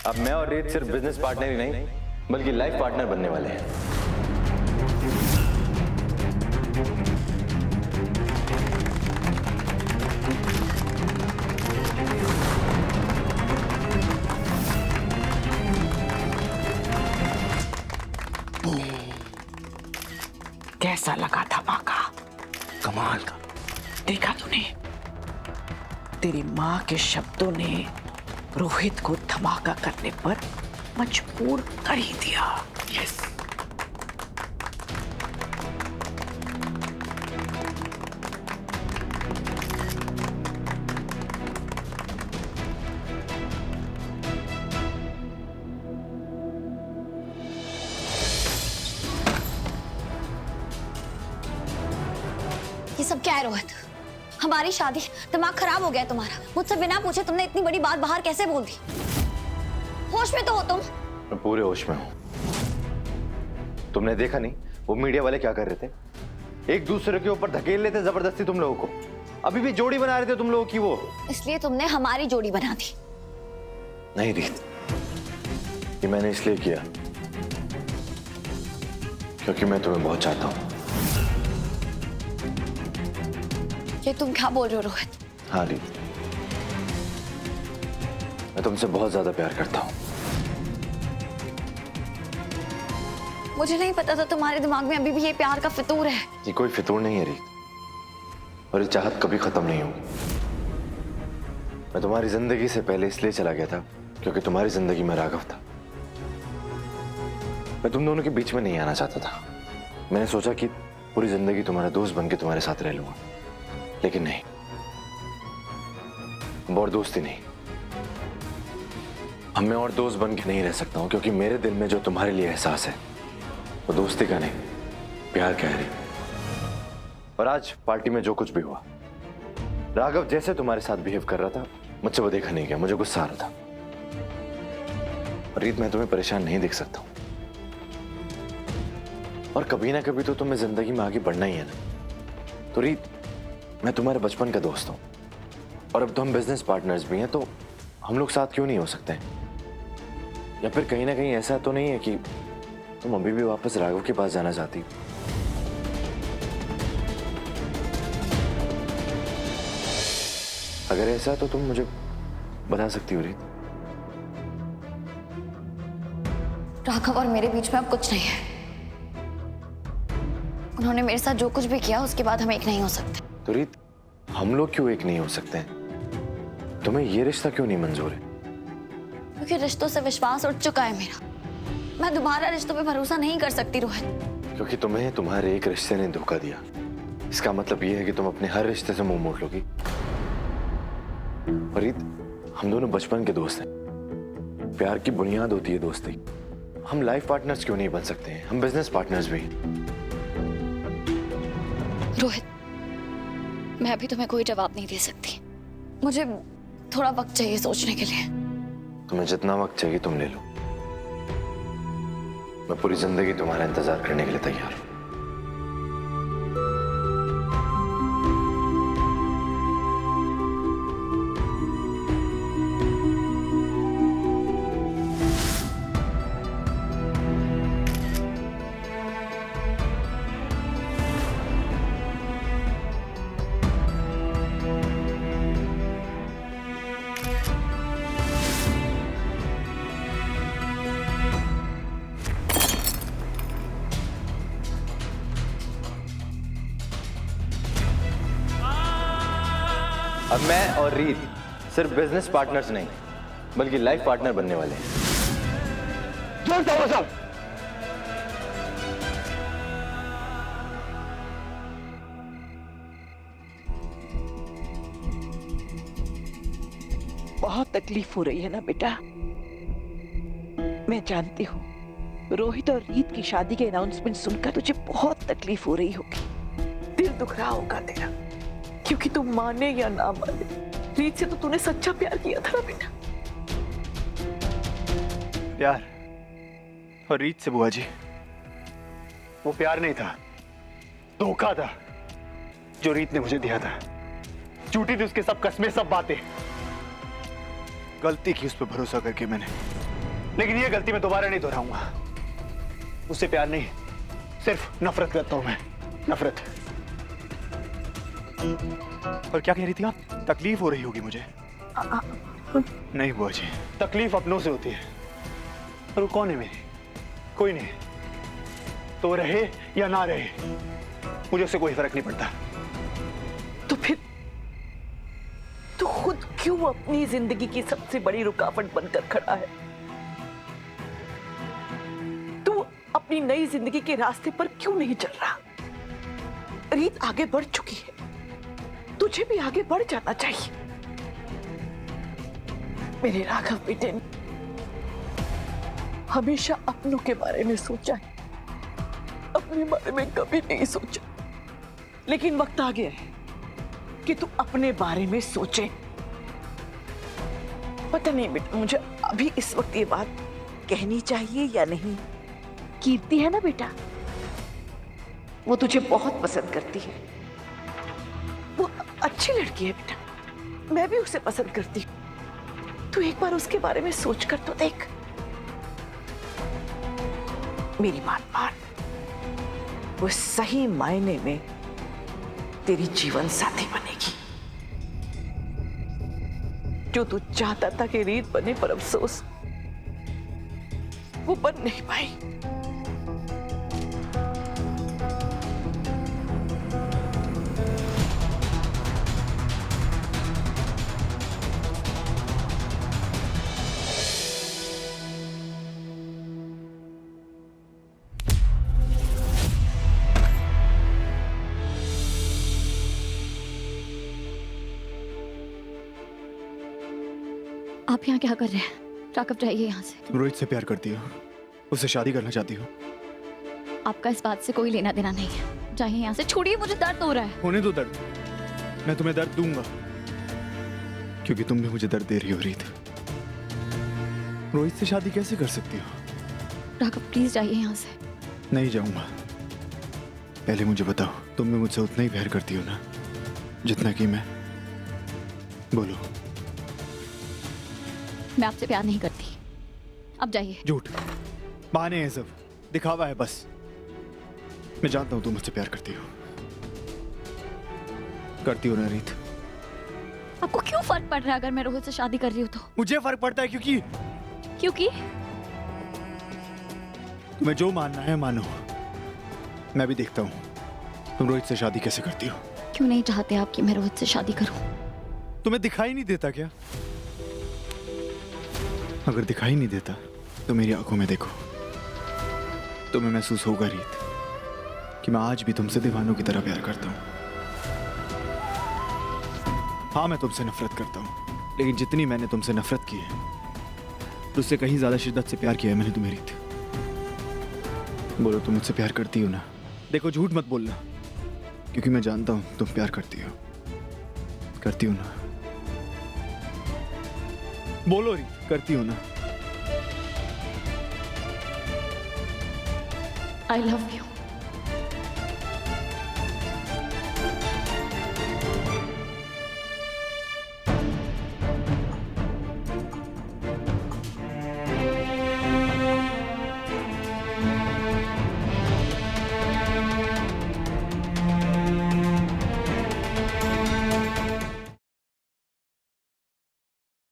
अब मैं और रीत सिर्फ बिजनेस पार्टनर ही नहीं बल्कि लाइफ पार्टनर बनने वाले हैं। कैसा लगा धमाका? कमाल का। देखा तूने? तेरी माँ के शब्दों ने रोहित को धमाका करने पर मजबूर कर ही दिया। यस। ये सब क्या है रोहित? हमारी शादी, दिमाग खराब हो गया है तुम्हारा। मुझसे बिना पूछे तुमने इतनी बड़ी बात बाहर कैसे बोल दी? होश में तो हो तुम? मैं पूरे होश में हूं। तुमने देखा नहीं वो मीडिया वाले क्या कर रहे थे? एक दूसरे के ऊपर धकेल लेते जबरदस्ती तुम लोगों को। अभी भी जोड़ी बना रहे थे तुम लोगों की वो। इसलिए तुमने हमारी जोड़ी बना दी। नहीं रीत, ये मैंने इसलिए किया क्योंकि मैं तुम्हें बहुत चाहता हूं। ये तुम क्या बोल रहे हो रोहित? हाँ रीत, मैं तुमसे बहुत ज्यादा प्यार करता हूं। मुझे नहीं पता था तुम्हारे दिमाग में अभी भी ये प्यार का फितूर है। ये कोई फितूर नहीं है रीत, और ये चाहत कभी खत्म नहीं होगी। मैं तुम्हारी जिंदगी से पहले इसलिए चला गया था क्योंकि तुम्हारी जिंदगी में राघव था। मैं तुम दोनों के बीच में नहीं आना चाहता था। मैंने सोचा कि पूरी जिंदगी तुम्हारा दोस्त बनके तुम्हारे साथ रह लूंगा, लेकिन नहीं, अब और दोस्ती नहीं। अब मैं और दोस्त बन के नहीं रह सकता हूं क्योंकि मेरे दिल में जो तुम्हारे लिए एहसास है वो दोस्ती का नहीं, प्यार का है। और आज पार्टी में जो कुछ भी हुआ, राघव जैसे तुम्हारे साथ बिहेव कर रहा था मुझसे वो देखा नहीं गया। मुझे गुस्सा आ रहा था। और रीत, मैं तुम्हें परेशान नहीं देख सकता हूं, और कभी ना कभी तो तुम्हें जिंदगी में आगे बढ़ना ही है ना। तो रीत, मैं तुम्हारे बचपन का दोस्त हूं और अब तो हम बिजनेस पार्टनर्स भी हैं, तो हम लोग साथ क्यों नहीं हो सकते? या फिर कहीं ना कहीं ऐसा तो नहीं है कि तुम अभी भी वापस राघव के पास जाना चाहती? अगर ऐसा है तो तुम मुझे बता सकती हो रीत। राघव और मेरे बीच में अब कुछ नहीं है। उन्होंने मेरे साथ जो कुछ भी किया उसके बाद हम एक नहीं हो सकते। तो रीत, हम लोग क्यों एक नहीं हो सकते हैं? तुम्हें ये रिश्ता क्यों नहीं मंजूर है? क्योंकि रिश्तों से विश्वास उठ चुका है मेरा। मैं दोबारा रिश्तों पे भरोसा नहीं कर सकती रोहित। क्योंकि तुम्हें तुम्हारे एक रिश्ते ने धोखा दिया, इसका मतलब ये है कि तुम अपने हर रिश्ते से मुंह मोड़ लोगी। और रीत, हम दोनों बचपन के दोस्त हैं। प्यार की बुनियाद होती है दोस्ती। हम लाइफ पार्टनर्स क्यों नहीं बन सकते हैं? हम बिजनेस पार्टनर्स भी। रोहित, मैं अभी तुम्हें कोई जवाब नहीं दे सकती। मुझे थोड़ा वक्त चाहिए सोचने के लिए। तुम्हें जितना वक्त चाहिए तुम ले लो। मैं पूरी जिंदगी तुम्हारा इंतजार करने के लिए तैयार हूं। अब मैं और रीत सिर्फ बिजनेस पार्टनर्स नहीं बल्कि लाइफ पार्टनर बनने वाले हैं। बहुत तकलीफ हो रही है ना बेटा? मैं जानती हूँ रोहित और रीत की शादी के अनाउंसमेंट सुनकर तुझे बहुत तकलीफ हो रही होगी। दिल दुख रहा होगा तेरा, क्योंकि तुम माने या ना माने रीत से तो तूने सच्चा प्यार किया था ना बेटा। प्यार और रीत से बुआ जी, वो प्यार नहीं था, धोखा था जो रीत ने मुझे दिया था। झूठी थी उसके सब कस्में, सब बातें। गलती की उस पर भरोसा करके मैंने। लेकिन ये गलती मैं दोबारा नहीं दोहराऊंगा। उससे प्यार नहीं, सिर्फ नफरत करता हूं मैं, नफरत। और क्या कह रही थी आप? तकलीफ हो रही होगी मुझे। नहीं बुआ जी, तकलीफ अपनों से होती है। और वो कौन है मेरी? कोई नहीं। तो रहे या ना रहे, मुझे उससे कोई फर्क नहीं पड़ता। तो फिर तू खुद क्यों अपनी जिंदगी की सबसे बड़ी रुकावट बनकर खड़ा है? तू अपनी नई जिंदगी के रास्ते पर क्यों नहीं चल रहा? रीत आगे बढ़ चुकी है, तुझे भी आगे बढ़ जाना चाहिए। मेरे राघव बेटे ने हमेशा अपनों के बारे में सोचा है, अपने बारे में कभी नहीं सोचा। लेकिन वक्त आ गया है कि तू अपने बारे में सोचे। पता नहीं बेटा, मुझे अभी इस वक्त ये बात कहनी चाहिए या नहीं। कीर्ति है ना बेटा, वो तुझे बहुत पसंद करती है। वो अच्छी लड़की है बेटा, मैं भी उसे पसंद करती हूँ। तू एक बार उसके बारे में सोच कर तो देख। मेरी बात मान, वो सही मायने में तेरी जीवन साथी बनेगी। जो तू चाहता था कि रीत बने, पर अफसोस वो बन नहीं पाई। आप यहाँ क्या कर रहे हैं? राघव, जाइए यहाँ से। तुम रोहित से प्यार करती हो, उससे शादी करना चाहती हो। आपका इस बात से कोई लेना देना नहीं है। जाइए यहाँ से, छोड़िए, मुझे दर्द हो रहा है। होने दो दर्द, मैं तुम्हें दर्द दूंगा, क्योंकि तुम भी मुझे दर्द दे रही हो रीत। रोहित से शादी कैसे कर सकती हो? राघव प्लीज जाइए यहाँ से। नहीं जाऊंगा। पहले मुझे बताओ, तुम भी मुझसे उतना ही प्यार करती हो ना जितना कि मैं? बोलो। मैं आपसे प्यार नहीं करती। अब जाइए। झूठ, बहाने हैं सब, दिखावा है बस। मैं जानता हूं तुम मुझसे प्यार करती हो। करती हो ना रीत? आपको क्यों फर्क पड़ रहा है अगर मैं रोहित से शादी कर रही हूँ तो? मुझे फर्क पड़ता है, क्योंकि तुम्हें जो मानना है मानो। मैं भी देखता हूं तुम रोहित से शादी कैसे करती हो। क्यों नहीं चाहते आप कि मैं रोहित से शादी करूं? तुम्हें दिखाई नहीं देता क्या? अगर दिखाई नहीं देता तो मेरी आंखों में देखो। तुम्हें महसूस होगा रीत कि मैं आज भी तुमसे दीवानों की तरह प्यार करता हूं। हाँ, मैं तुमसे नफरत करता हूं, लेकिन जितनी मैंने तुमसे नफरत की है उससे कहीं ज्यादा शिद्दत से प्यार किया है मैंने तुम्हें रीत। बोलो, तुम मुझसे प्यार करती हो ना? देखो, झूठ मत बोलना, क्योंकि मैं जानता हूं तुम प्यार करती हो। करती हो ना? बोलो रीत, करती हो ना? I love you.